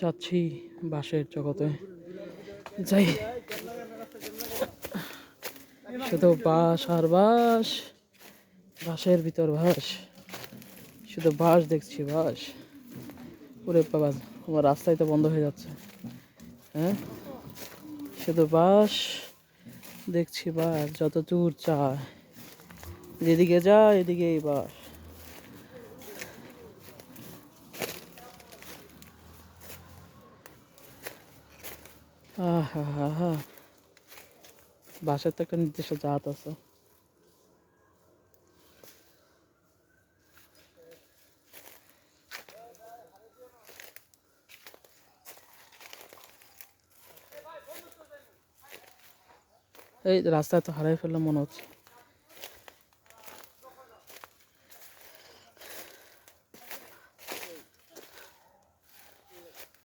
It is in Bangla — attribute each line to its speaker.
Speaker 1: যাচ্ছি বাঁশের জগতে। যাই, শুধু বাঁশ আর বাঁশ, বাঁশের ভিতর বাঁশ, শুধু বাঁশ দেখছি বাঁশ। ওরে বাবা, আমার রাস্তায় তো বন্ধ হয়ে যাচ্ছে। হ্যাঁ, শুধু বাঁশ দেখছি বাঁশ, যত দূর যায় যেদিকে যায় এদিকেই বাঁশ। আহা হা হা, বাঁশের তো একটা নির্দিষ্ট জাত আছে। এই রাস্তায় তো হারাই ফেললাম মনে হচ্ছে।